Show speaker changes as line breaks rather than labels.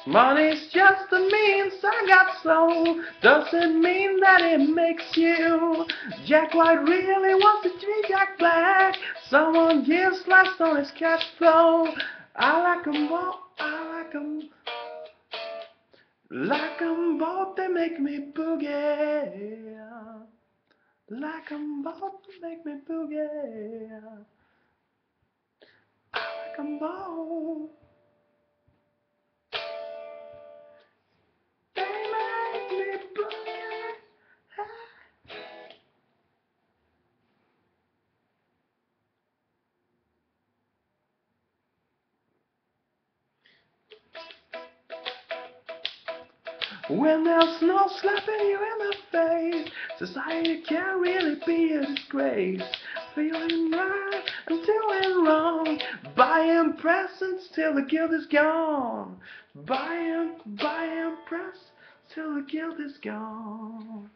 Money's just a means I got so doesn't mean that it makes you. Jack White really wants to be Jack Black. Someone gives less on his cash flow. I like 'em both, like 'em both, they make me boogie. Like 'em both, they make me boogie. I like 'em both. They make me boogie. When there's no slapping you in the face, society can't really be a disgrace. Feeling right and doing wrong, buying presents till the guilt is gone. Buying presents till the guilt is gone.